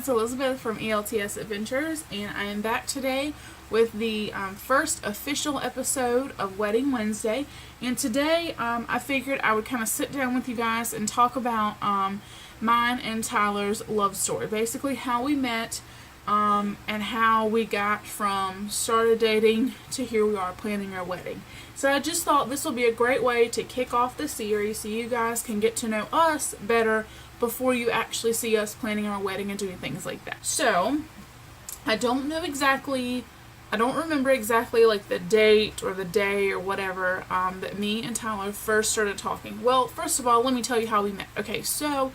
Elizabeth from ELTS Adventures, and I am back today with the first official episode of Wedding Wednesday. And today I figured I would kind of sit down with you guys and talk about mine and Tyler's love story. Basically how we met and how we got from started dating to here we are planning our wedding. So I just thought this will be a great way to kick off the series so you guys can get to know us better before you actually see us planning our wedding and doing things like that. So, I don't remember exactly like the date or the day or whatever that me and Tyler first started talking. Well, first of all, let me tell you how we met. Okay, so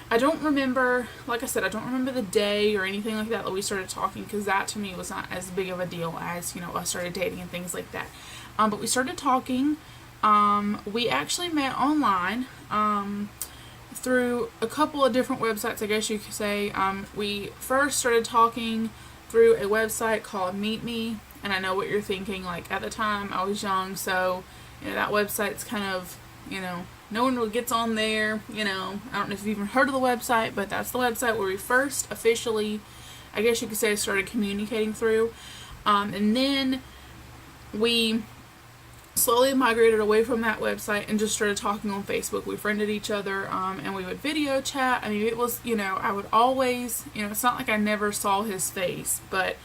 I don't remember, like I said, I don't remember the day or anything like that we started talking, because that to me was not as big of a deal as, us started dating and things like that. But we started talking. We actually met online through a couple of different websites, I guess you could say. We first started talking through a website called Meet Me, and I know what you're thinking, like at the time I was young, so that website's kind of, no one really gets on there, I don't know if you've even heard of the website, but that's the website where we first officially, I guess you could say, started communicating through. And then we slowly migrated away from that website and just started talking on Facebook. We friended each other, and we would video chat. I mean, it was, I would always, it's not like I never saw his face, but,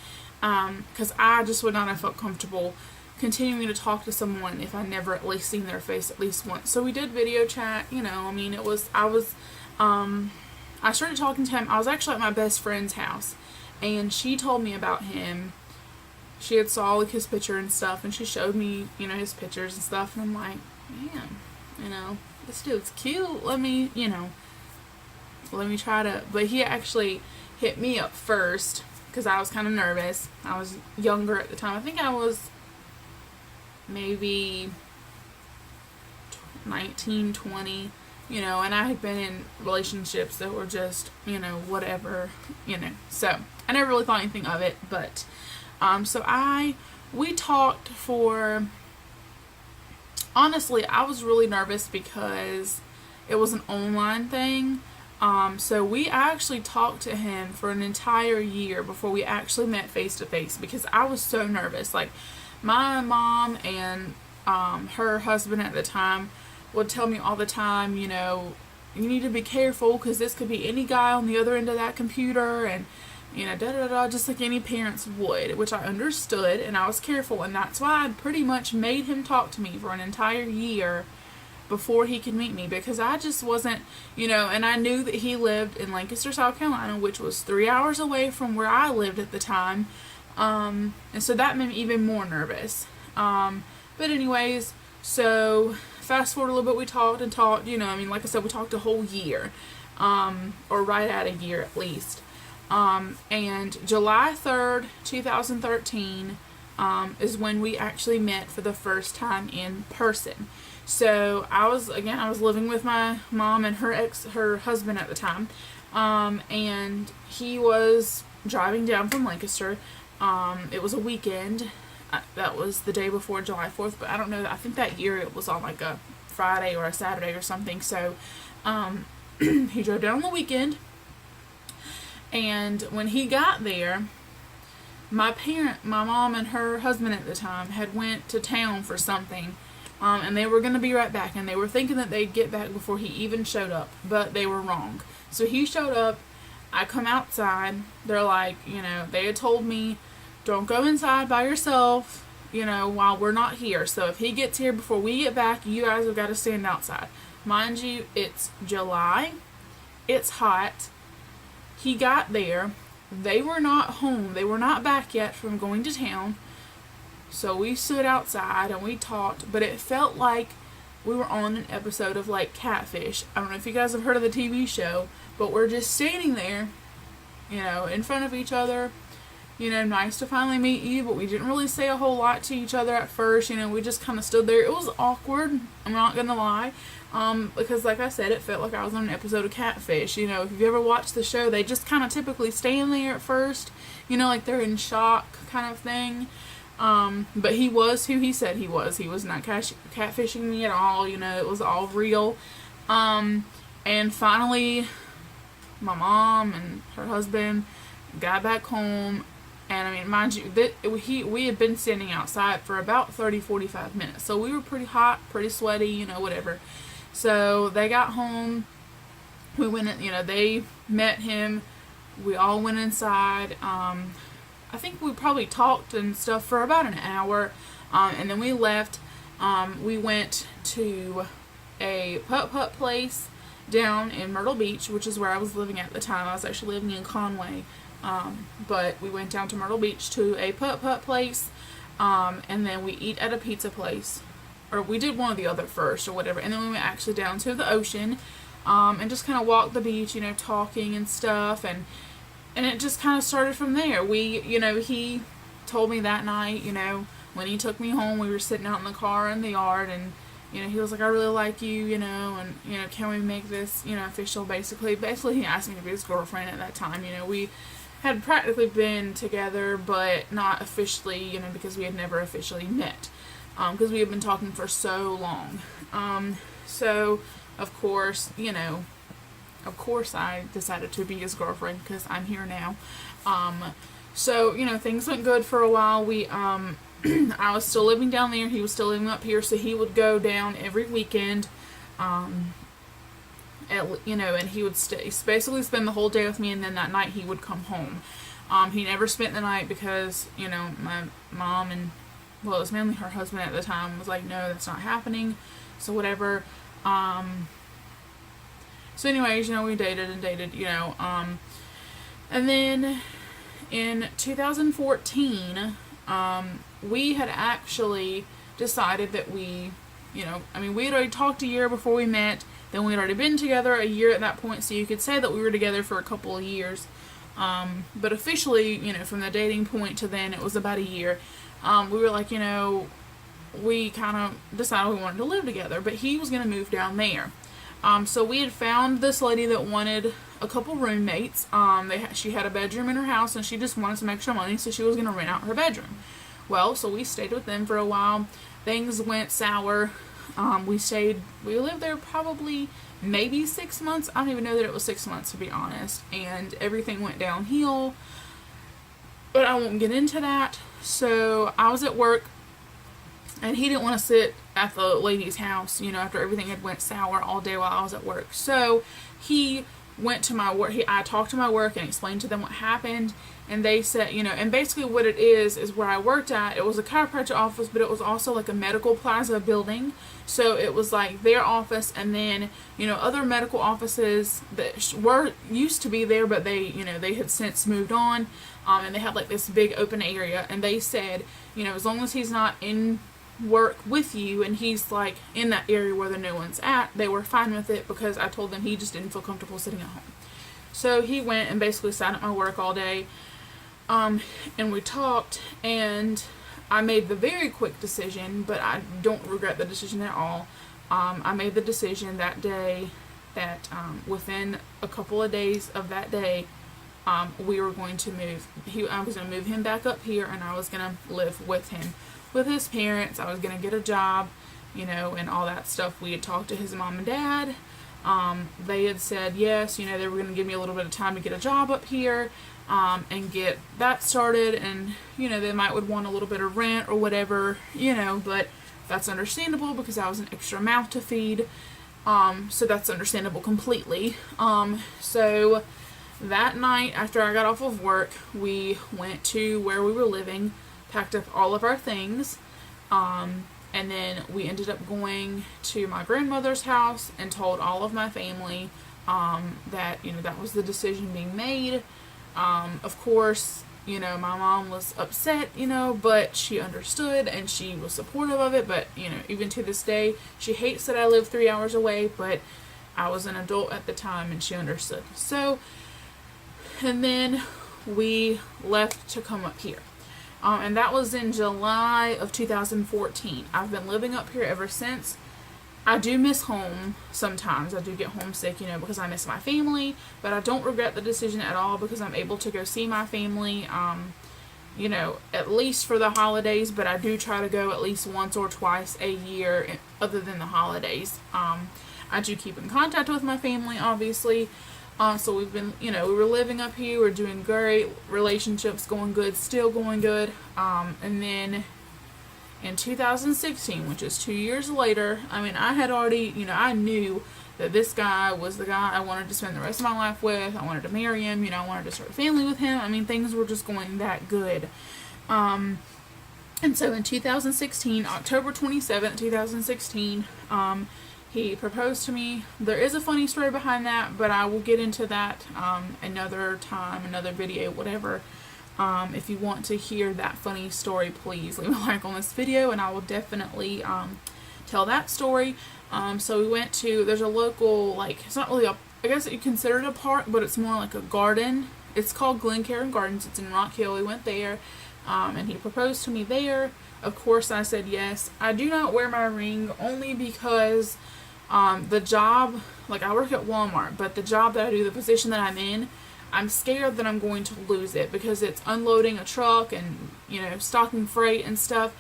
because I just would not have felt comfortable continuing to talk to someone if I never at least seen their face at least once. So we did video chat, I started talking to him. I was actually at my best friend's house, and she told me about him. She had saw like his picture and stuff, and she showed me, his pictures and stuff, and I'm like, man, this dude's cute. Let me try to, but he actually hit me up first, because I was kind of nervous. I was younger at the time. I think I was maybe 19, 20, and I had been in relationships that were just, whatever, so I never really thought anything of it, but we talked for, honestly, I was really nervous because it was an online thing. So I actually talked to him for an entire year before we actually met face to face, because I was so nervous. Like, my mom and her husband at the time would tell me all the time, you need to be careful, because this could be any guy on the other end of that computer, and just like any parents would, which I understood, and I was careful, and that's why I pretty much made him talk to me for an entire year before he could meet me, because I just wasn't, and I knew that he lived in Lancaster, South Carolina, which was 3 hours away from where I lived at the time, and so that made me even more nervous. But anyways, so fast forward a little bit, we talked, like I said, we talked a whole year, or right at a year at least. And July 3rd, 2013, is when we actually met for the first time in person. So I was living with my mom and her husband at the time, and he was driving down from Lancaster. It was a weekend. That was the day before July 4th, but I don't know, I think that year it was on like a Friday or a Saturday or something. So, he drove down on the weekend. And when he got there, my mom and her husband at the time had went to town for something, and they were going to be right back, and they were thinking that they'd get back before he even showed up, but they were wrong. So he showed up, I come outside, they're like, they had told me, don't go inside by yourself, while we're not here. So if he gets here before we get back, you guys have got to stand outside. Mind you, it's July, it's hot. He got there, they were not home, they were not back yet from going to town, so we stood outside and we talked, but it felt like we were on an episode of like Catfish. I don't know if you guys have heard of the TV show, but we're just standing there, in front of each other, nice to finally meet you, but we didn't really say a whole lot to each other at first, we just kind of stood there. It was awkward, I'm not gonna lie. Because like I said, it felt like I was on an episode of Catfish. If you've ever watched the show, they just kind of typically stand there at first, like they're in shock kind of thing. But he was who he said he was. He was not catfishing me at all, it was all real. And finally, my mom and her husband, got back home. And I mean, mind you, we had been standing outside for about 30-45 minutes. So we were pretty hot, pretty sweaty, whatever. So they got home. We went in, they met him. We all went inside. I think we probably talked and stuff for about an hour. And then we left. We went to a putt-putt place down in Myrtle Beach, which is where I was living at the time. I was actually living in Conway. But we went down to Myrtle Beach to a putt-putt place, and then we eat at a pizza place, or we did one or the other first or whatever, and then we went actually down to the ocean, and just kind of walked the beach, talking and stuff, and it just kind of started from there. He told me that night, when he took me home, we were sitting out in the car in the yard, and he was like, I really like you, and, can we make this, official, basically. Basically, he asked me to be his girlfriend at that time. We had practically been together, but not officially, because we had never officially met, because we had been talking for so long. So, of course, I decided to be his girlfriend, because I'm here now. So, things went good for a while. I was still living down there, he was still living up here, so he would go down every weekend, and he would basically spend the whole day with me, and then that night he would come home. He never spent the night because, my mom and, well, it was mainly her husband at the time, was like, no, that's not happening, so whatever. So anyways, we dated, and then in 2014, we had actually decided that we had already talked a year before we met. Then we had already been together a year at that point, so you could say that we were together for a couple of years. But officially, from the dating point to then, it was about a year. We were like, we kind of decided we wanted to live together, but he was going to move down there. So we had found this lady that wanted a couple roommates. She had a bedroom in her house, and she just wanted some extra money, so she was going to rent out her bedroom. Well, so we stayed with them for a while. Things went sour. We lived there probably maybe 6 months. I don't even know that it was 6 months, to be honest. And everything went downhill. But I won't get into that. So I was at work, and he didn't want to sit at the lady's house, after everything had went sour all day while I was at work. So he went to my work. I talked to my work and explained to them what happened. And they said, and basically what it is where I worked at, it was a chiropractor office, but it was also like a medical plaza building. So it was like their office, and then, other medical offices that used to be there, but they had since moved on. And they had like this big open area, and they said, as long as he's not in work with you and he's like in that area where the new one's at, they were fine with it, because I told them he just didn't feel comfortable sitting at home. So he went and basically sat at my work all day. And we talked, and I made the very quick decision, but I don't regret the decision at all. I made the decision that day that within a couple of days of that day, we were going to move. I was going to move him back up here, and I was going to live with him, with his parents. I was going to get a job, and all that stuff. We had talked to his mom and dad. They had said yes, they were going to give me a little bit of time to get a job up here. And get that started, and they would want a little bit of rent or whatever, but that's understandable because I was an extra mouth to feed, so that's understandable completely. So that night after I got off of work, we went to where we were living, packed up all of our things, and then we ended up going to my grandmother's house and told all of my family that that was the decision being made. Of course, my mom was upset, but she understood and she was supportive of it. But, even to this day, she hates that I live 3 hours away, but I was an adult at the time and she understood. So, and then we left to come up here. And that was in July of 2014. I've been living up here ever since. I do miss home sometimes. I do get homesick, because I miss my family, but I don't regret the decision at all because I'm able to go see my family, at least for the holidays, but I do try to go at least once or twice a year other than the holidays. I do keep in contact with my family, obviously, So we've been, we were living up here, we're doing great, relationships going good, still going good. And then in 2016, which is 2 years later, I had already, I knew that this guy was the guy I wanted to spend the rest of my life with. I wanted to marry him, I wanted to start a family with him. Things were just going that good. And so in 2016, October 27th, 2016, he proposed to me. There is a funny story behind that, but I will get into that another time, another video, whatever. If you want to hear that funny story, please leave a like on this video, and I will definitely tell that story. So we went to, there's a local, it's not really I guess you consider it a park, but it's more like a garden. It's called Glencairn Gardens. It's in Rock Hill. We went there, and he proposed to me there. Of course, I said yes. I do not wear my ring only because the job, I work at Walmart, but the job that I do, the position that I'm in, I'm scared that I'm going to lose it because it's unloading a truck and, stocking freight and stuff.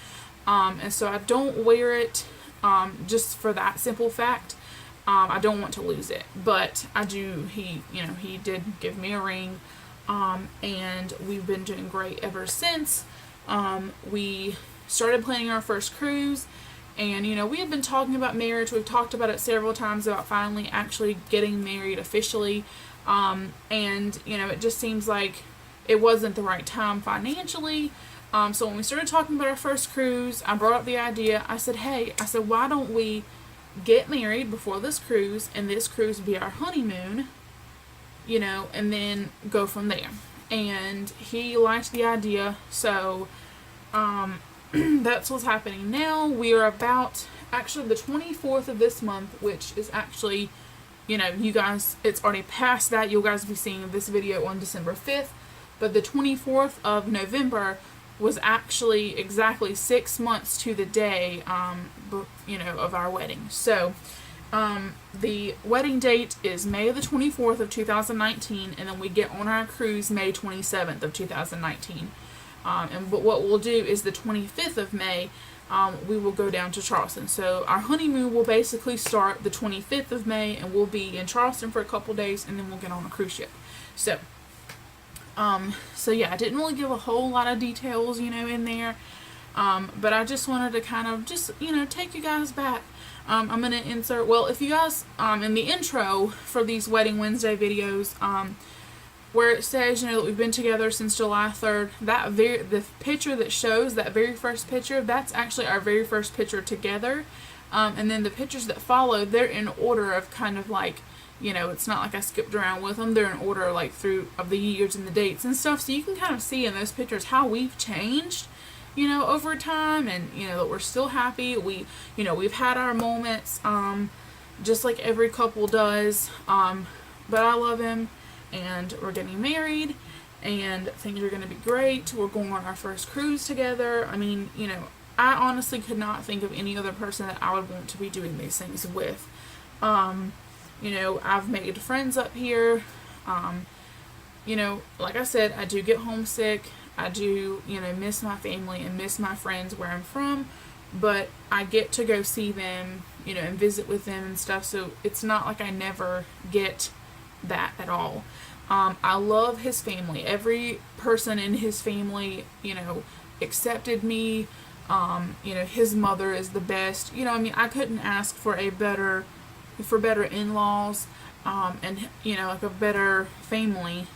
And so I don't wear it just for that simple fact. I don't want to lose it, but I do. He did give me a ring, and we've been doing great ever since. We started planning our first cruise, and we had been talking about marriage. We've talked about it several times about finally actually getting married officially, and it just seems like it wasn't the right time financially. So when we started talking about our first cruise, I brought up the idea. I said, why don't we get married before this cruise, and this cruise be our honeymoon, and then go from there. And he liked the idea, so that's what's happening now. We are about, actually, the 24th of this month, which is actually, you guys, it's already past that. You guys will be seeing this video on December 5th, but the 24th of November was actually exactly 6 months to the day, of our wedding. So, the wedding date is May the 24th of 2019, and then we get on our cruise May 27th of 2019. But what we'll do is the 25th of May, we will go down to Charleston. So our honeymoon will basically start the 25th of May, and we'll be in Charleston for a couple days, and then we'll get on a cruise ship. So yeah, I didn't really give a whole lot of details, in there. But I just wanted to kind of just, take you guys back. I'm going to insert, if you guys, in the intro for these Wedding Wednesday videos, where it says, that we've been together since July 3rd, the picture that shows, that very first picture, that's actually our very first picture together. And then the pictures that follow, they're in order of kind of it's not like I skipped around with them. They're in order through of the years and the dates and stuff. So you can kind of see in those pictures how we've changed, over time, and, that we're still happy. We've had our moments, just like every couple does. But I love him, and we're getting married, and things are going to be great. We're going on our first cruise together. I honestly could not think of any other person that I would want to be doing these things with. I've made friends up here. Like I said, I do get homesick. I do, miss my family and miss my friends where I'm from, but I get to go see them, and visit with them and stuff, so it's not like I never get that at all. I love his family. Every person in his family, accepted me. His mother is the best. I couldn't ask for better in-laws, and, a better family,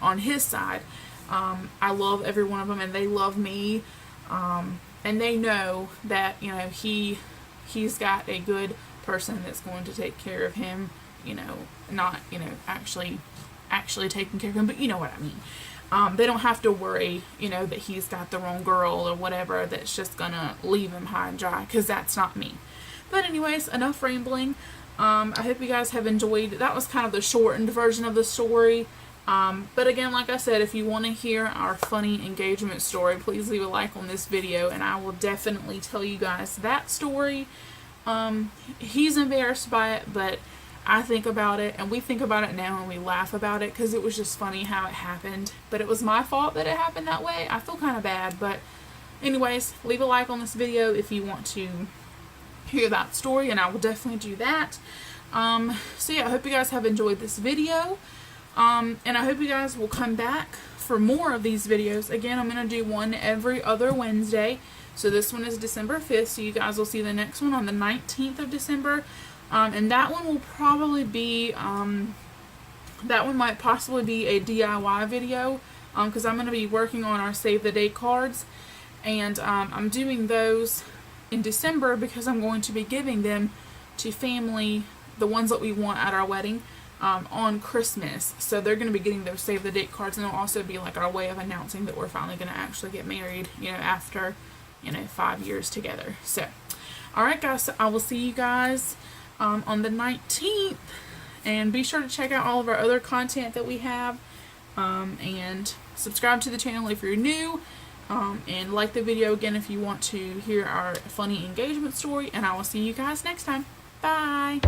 on his side. I love every one of them, and they love me, and they know that, he's got a good person that's going to take care of him, not, actually taking care of him, but you know what I mean. They don't have to worry, that he's got the wrong girl or whatever that's just gonna leave him high and dry, because that's not me. But anyways, enough rambling. I hope you guys have enjoyed. That was kind of the shortened version of the story. But again, like I said, if you want to hear our funny engagement story, please leave a like on this video, and I will definitely tell you guys that story. He's embarrassed by it, but I think about it, and we think about it now, and we laugh about it, because it was just funny how it happened. But it was my fault that it happened that way. I feel kind of bad, but anyways, leave a like on this video if you want to hear that story, and I will definitely do that. So yeah, I hope you guys have enjoyed this video. And I hope you guys will come back for more of these videos. Again, I'm going to do one every other Wednesday. So this one is December 5th, so you guys will see the next one on the 19th of December. And that one will probably be, that one might possibly be a DIY video, because I'm going to be working on our save the date cards. And I'm doing those in December because I'm going to be giving them to family, the ones that we want at our wedding, on Christmas. So they're going to be getting those save the date cards, and it'll also be like our way of announcing that we're finally going to actually get married, after 5 years together. So alright guys, so I will see you guys on the 19th, and be sure to check out all of our other content that we have, and subscribe to the channel if you're new, and like the video again if you want to hear our funny engagement story, and I will see you guys next time. Bye!